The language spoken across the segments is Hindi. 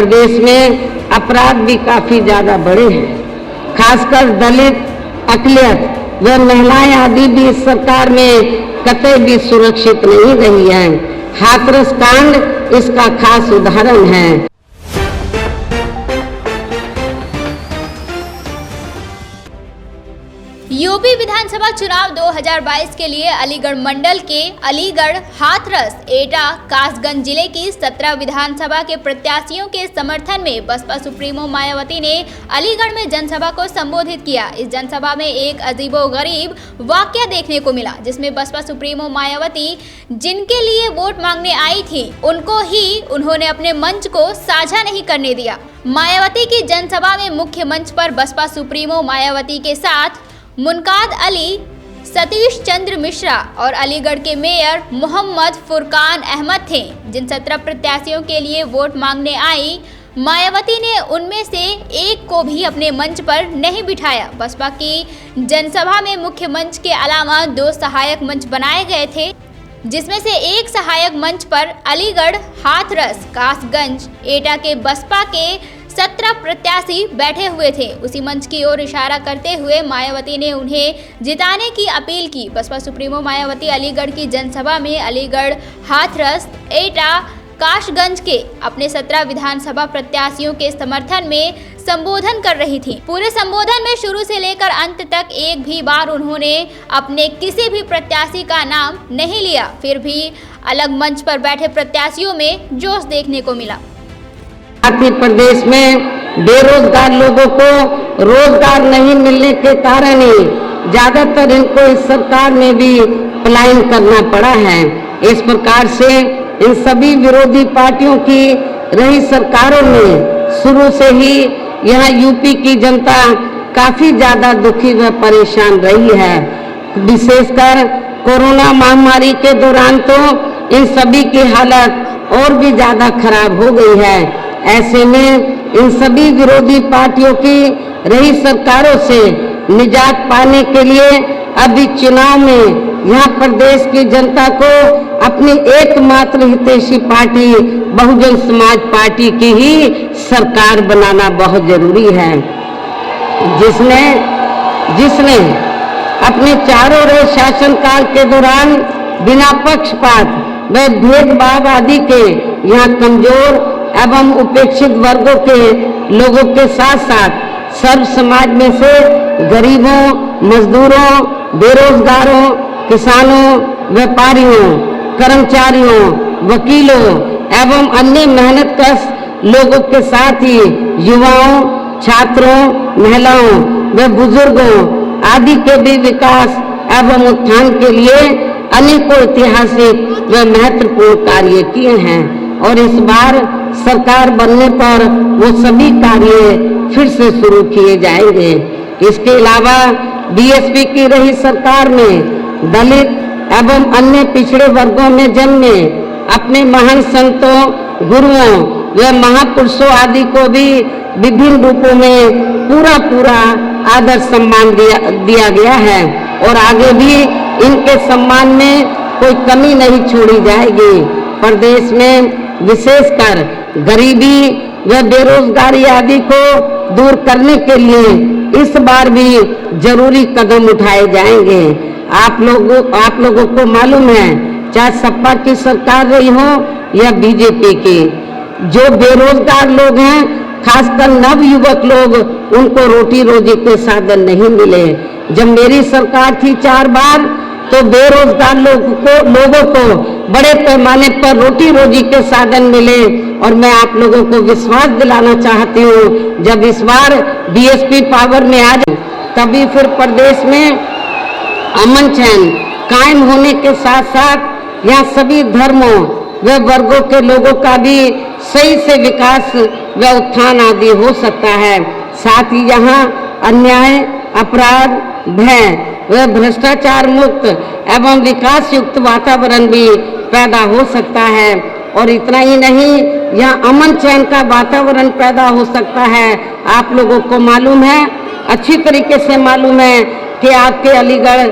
प्रदेश में अपराध भी काफी ज्यादा बढ़े हैं, खासकर दलित, अकलियत व महिलाएं आदि भी इस सरकार में कतई भी सुरक्षित नहीं रही हैं। हाथरस कांड इसका खास उदाहरण है। यूपी विधानसभा चुनाव 2022 के लिए अलीगढ़ मंडल के अलीगढ़, हाथरस, एटा, कासगंज जिले की 17 विधानसभा के प्रत्याशियों के समर्थन में बसपा सुप्रीमो मायावती ने अलीगढ़ में जनसभा को संबोधित किया। इस जनसभा में एक अजीबोगरीब वाकया देखने को मिला, जिसमें बसपा सुप्रीमो मायावती जिनके लिए वोट मांगने आई थी, उनको ही उन्होंने अपने मंच को साझा नहीं करने दिया। मायावती की जनसभा में मुख्य मंच पर बसपा सुप्रीमो मायावती के साथ मुनकाद अली, सतीश चंद्र मिश्रा और अलीगढ़ के मेयर मोहम्मद फुरकान अहमद थे। जिन 17 प्रत्याशियों के लिए वोट मांगने आई, मायावती ने उनमें से एक को भी अपने मंच पर नहीं बिठाया। बसपा की जनसभा में मुख्य मंच के अलावा 2 सहायक मंच बनाए गए थे, जिसमें से एक सहायक मंच पर अलीगढ़, हाथरस, कासगंज, एटा के बसपा के 17 प्रत्याशी बैठे हुए थे। उसी मंच की ओर इशारा करते हुए मायावती ने उन्हें जिताने की अपील की। बसपा सुप्रीमो मायावती अलीगढ़ की जनसभा में अलीगढ़, हाथरस, एटा, कासगंज के अपने 17 विधानसभा प्रत्याशियों के समर्थन में संबोधन कर रही थी। पूरे संबोधन में शुरू से लेकर अंत तक एक भी बार उन्होंने अपने किसी भी प्रत्याशी का नाम नहीं लिया। फिर भी अलग मंच पर बैठे प्रत्याशियों में जोश देखने को मिला। मध्य प्रदेश में बेरोजगार लोगों को रोजगार नहीं मिलने के कारण ही ज्यादातर इनको इस सरकार में भी पलायन करना पड़ा है। इस प्रकार से इन सभी विरोधी पार्टियों की रही सरकारों में शुरू से ही यहाँ यूपी की जनता काफी ज्यादा दुखी व परेशान रही है। विशेषकर कोरोना महामारी के दौरान तो इन सभी की हालत और भी ज्यादा खराब हो गई है। ऐसे में इन सभी विरोधी पार्टियों की रही सरकारों से निजात पाने के लिए अभी चुनाव में यहाँ प्रदेश की जनता को अपनी एकमात्र हितैषी पार्टी बहुजन समाज पार्टी की ही सरकार बनाना बहुत जरूरी है, जिसने अपने चारों ओर शासनकाल के दौरान बिना पक्षपात व भेदभाव आदि के यहाँ कमजोर एवं उपेक्षित वर्गों के लोगों के साथ साथ सर्व समाज में से गरीबों, मजदूरों, बेरोजगारों, किसानों, व्यापारियों, कर्मचारियों, वकीलों एवं अन्य मेहनतकश लोगों के साथ ही युवाओं, छात्रों, महिलाओं व बुजुर्गों आदि के भी विकास एवं उत्थान के लिए अनेकों ऐतिहासिक व महत्वपूर्ण कार्य किए हैं और इस बार सरकार बनने पर वो सभी कार्य फिर से शुरू किए जाएंगे। इसके अलावा बीएसपी की रही सरकार में दलित एवं अन्य पिछड़े वर्गों में जन्मे अपने महान संतों, गुरुओं व महापुरुषों आदि को भी विभिन्न रूपों में पूरा आदर सम्मान दिया गया है और आगे भी इनके सम्मान में कोई कमी नहीं छोड़ी जाएगी। प्रदेश में विशेषकर गरीबी व बेरोजगारी आदि को दूर करने के लिए इस बार भी जरूरी कदम उठाए जाएंगे। आप लोगों को मालूम है, चाहे सपा की सरकार रही हो या बीजेपी की, जो बेरोजगार लोग हैं, खासकर नव युवक लोग, उनको रोटी रोजी के साधन नहीं मिले। जब मेरी सरकार थी 4 बार, तो बेरोजगार लोगों को बड़े पैमाने पर रोटी रोजी के साधन मिले और मैं आप लोगों को विश्वास दिलाना चाहती हूँ, जब इस बार बीएसपी पावर में आ जाए तभी फिर प्रदेश में अमन चैन कायम होने के साथ साथ यहाँ सभी धर्मों व वर्गों के लोगों का भी सही से विकास व उत्थान आदि हो सकता है। साथ ही यहाँ अन्याय, अपराध, भय व भ्रष्टाचार मुक्त एवं विकास युक्त वातावरण भी पैदा हो सकता है और इतना ही नहीं, यहाँ अमन चैन का वातावरण पैदा हो सकता है। आप लोगों को मालूम है, अच्छी तरीके से मालूम है कि आपके अलीगढ़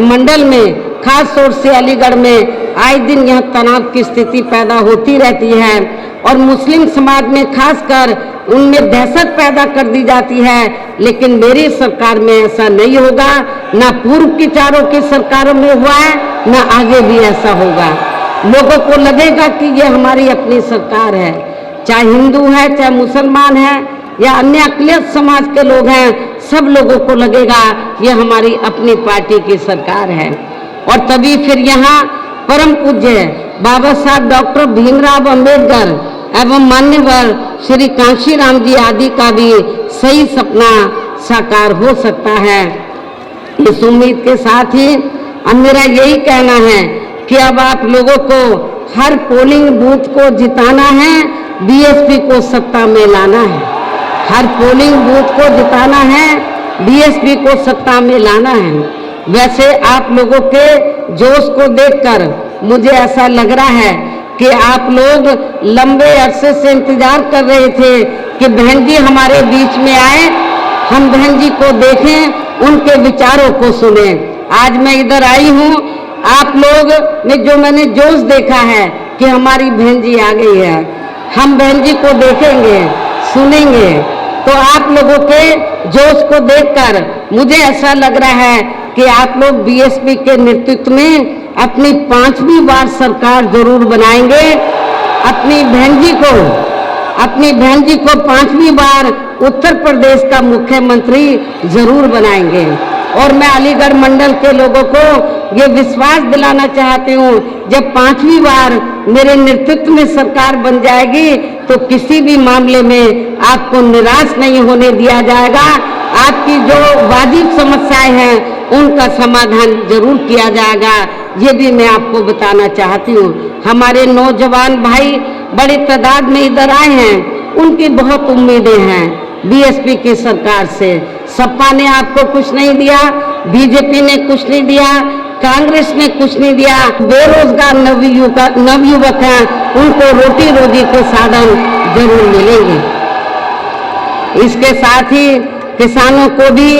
मंडल में खास तौर से अलीगढ़ में आए दिन यह तनाव की स्थिति पैदा होती रहती है और मुस्लिम समाज में खासकर उनमें दहशत पैदा कर दी जाती है। लेकिन मेरी सरकार में ऐसा नहीं होगा, ना पूर्व की चारों की सरकारों में हुआ है, ना आगे भी ऐसा होगा। लोगों को लगेगा कि ये हमारी अपनी सरकार है, चाहे हिंदू है, चाहे मुसलमान है या अन्य अक़लियत समाज के लोग हैं, सब लोगों को लगेगा ये हमारी अपनी पार्टी की सरकार है। और तभी फिर यहाँ परम पूज्य बाबा साहब डॉक्टर भीमराव अंबेडकर एवं मान्यवर श्री कांशीराम जी आदि का भी सही सपना साकार हो सकता है। इस उम्मीद के साथ ही अब मेरा यही कहना है कि अब आप लोगों को हर पोलिंग बूथ को जिताना है, बीएसपी को सत्ता में लाना है। हर पोलिंग बूथ को जिताना है, बीएसपी को सत्ता में लाना है। वैसे आप लोगों के जोश को देखकर मुझे ऐसा लग रहा है कि आप लोग लंबे अरसे से इंतजार कर रहे थे कि बहन जी हमारे बीच में आए, हम बहन जी को देखें, उनके विचारों को सुने। आज मैं इधर आई हूँ, आप लोग ने जो मैंने जोश देखा है कि हमारी बहन जी आ गई है, हम बहन जी को देखेंगे, सुनेंगे, तो आप लोगों के जोश को देखकर मुझे ऐसा लग रहा है कि आप लोग बीएसपी के नेतृत्व में अपनी 5वीं बार सरकार जरूर बनाएंगे। अपनी बहन जी को 5वीं बार उत्तर प्रदेश का मुख्यमंत्री जरूर बनाएंगे। और मैं अलीगढ़ मंडल के लोगों को ये विश्वास दिलाना चाहती हूँ, जब 5वीं बार मेरे नेतृत्व में सरकार बन जाएगी तो किसी भी मामले में आपको निराश नहीं होने दिया जाएगा। आपकी जो वाजिब समस्याएं हैं उनका समाधान जरूर किया जाएगा। ये भी मैं आपको बताना चाहती हूँ। हमारे नौजवान भाई बड़ी तादाद में इधर आए हैं, उनकी बहुत उम्मीदें हैं बीएसपी की सरकार से। सपा ने आपको कुछ नहीं दिया, बीजेपी ने कुछ नहीं दिया, कांग्रेस ने कुछ नहीं दिया। बेरोजगार नवयुवक हैं, उनको रोटी रोजी के साधन जरूर मिलेंगे। इसके साथ ही किसानों को भी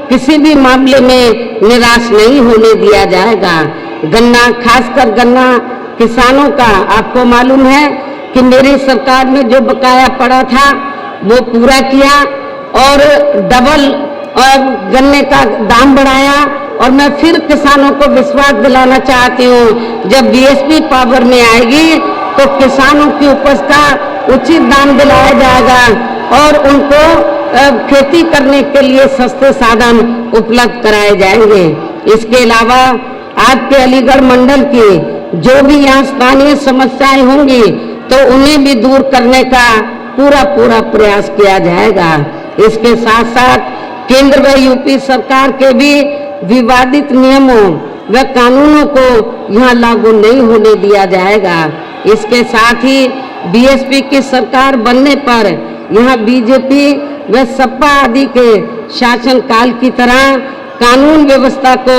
किसी भी मामले में निराश नहीं होने दिया जाएगा। गन्ना, खासकर गन्ना किसानों का आपको मालूम है कि मेरी सरकार में जो बकाया पड़ा था वो पूरा किया और डबल गन्ने का दाम बढ़ाया। और मैं फिर किसानों को विश्वास दिलाना चाहती हूँ, जब बीएसपी पावर में आएगी तो किसानों की उपज का उचित दाम दिलाया जाएगा और उनको खेती करने के लिए सस्ते साधन उपलब्ध कराए जाएंगे। इसके अलावा आपके अलीगढ़ मंडल की जो भी यहाँ स्थानीय समस्याएं होंगी तो उन्हें भी दूर करने का पूरा प्रयास किया जाएगा। इसके साथ साथ केंद्र व यूपी सरकार के भी विवादित नियमों व कानूनों को यहाँ लागू नहीं होने दिया जाएगा। इसके साथ ही बीएसपी की सरकार बनने पर यहाँ बीजेपी व सपा आदि के शासनकाल की तरह कानून व्यवस्था को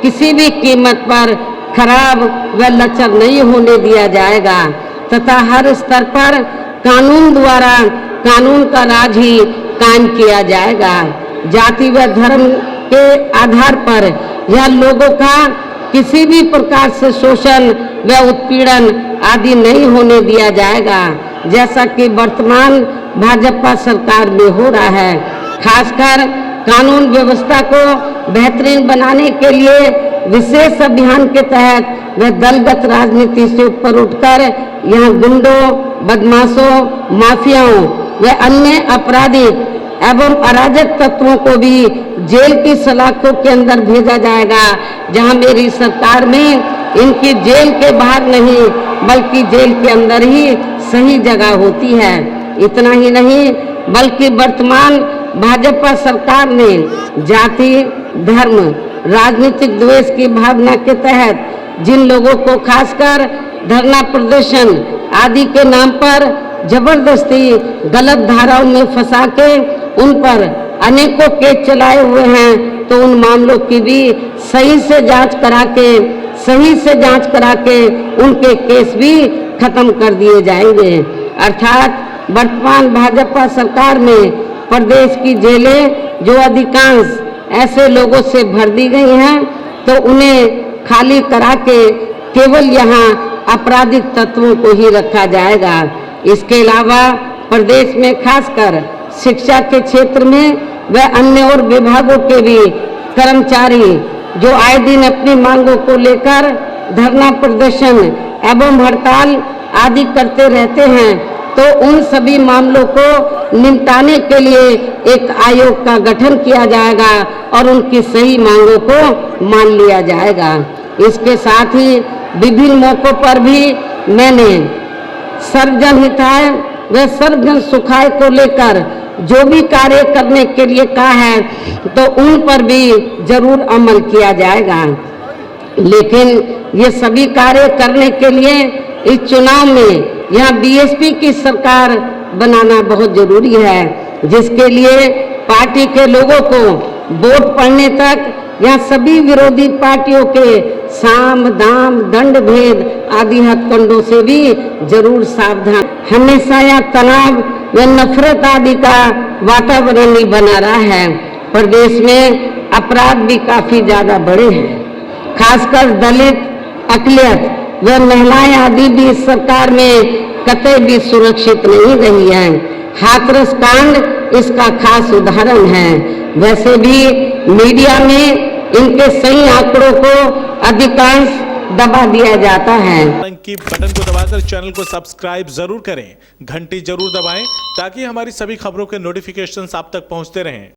किसी भी कीमत पर खराब व लचर नहीं होने दिया जाएगा तथा हर स्तर पर कानून द्वारा कानून का राज ही कायम किया जाएगा। जाति व धर्म के आधार पर यह लोगों का किसी भी प्रकार से शोषण व उत्पीड़न आदि नहीं होने दिया जाएगा, जैसा कि वर्तमान भाजपा सरकार में हो रहा है। खासकर कानून व्यवस्था को बेहतरीन बनाने के लिए विशेष अभियान के तहत व दलगत राजनीति से ऊपर उठकर यहाँ गुंडों, बदमाशों, माफियाओं व अन्य आपराधिक एवं अराजक तत्वों को भी जेल की सलाखों के अंदर भेजा जाएगा, जहां मेरी सरकार में इनकी जेल के बाहर नहीं बल्कि जेल के अंदर ही सही जगह होती है। इतना ही नहीं बल्कि वर्तमान भाजपा सरकार ने जाति, धर्म, राजनीतिक द्वेष की भावना के तहत जिन लोगों को खासकर धरना प्रदर्शन आदि के नाम पर जबरदस्ती गलत धाराओं में फंसा के उन पर अनेकों केस चलाए हुए हैं, तो उन मामलों की भी सही से जांच करा के उनके केस भी खत्म कर दिए जाएंगे। अर्थात वर्तमान भाजपा सरकार में प्रदेश की जेलें जो अधिकांश ऐसे लोगों से भर दी गई हैं, तो उन्हें खाली करा के केवल यहाँ आपराधिक तत्वों को ही रखा जाएगा। इसके अलावा प्रदेश में खासकर शिक्षा के क्षेत्र में व अन्य और विभागों के भी कर्मचारी जो आए दिन अपनी मांगों को लेकर धरना प्रदर्शन एवं हड़ताल आदि करते रहते हैं, तो उन सभी मामलों को निपटाने के लिए एक आयोग का गठन किया जाएगा और उनकी सही मांगों को मान लिया जाएगा। इसके साथ ही विभिन्न मौकों पर भी मैंने सर्वजन हिताय व सर्वजन सुखाय को लेकर जो भी कार्य करने के लिए कहा है, तो उन पर भी जरूर अमल किया जाएगा। लेकिन ये सभी कार्य करने के लिए इस चुनाव में यहाँ बीएसपी की सरकार बनाना बहुत जरूरी है, जिसके लिए पार्टी के लोगों को वोट पड़ने तक यहाँ सभी विरोधी पार्टियों के साम दाम दंड भेद आदि हथकंडों से भी जरूर सावधान। हमेशा यहाँ तनाव व नफरत आदि का वातावरण ही बना रहा है। प्रदेश में अपराध भी काफी ज्यादा बढ़े हैं, खासकर दलित, अकलियत व महिलाएं आदि भी इस सरकार में कतई भी सुरक्षित नहीं रही है। हाथरस कांड इसका खास उदाहरण है। वैसे भी मीडिया में इनके सही आंकड़ों को अधिकांश दबा दिया जाता है। की बटन को दबाकर चैनल को सब्सक्राइब जरूर करें, घंटी जरूर दबाएं ताकि हमारी सभी खबरों के नोटिफिकेशंस आप तक पहुंचते रहें।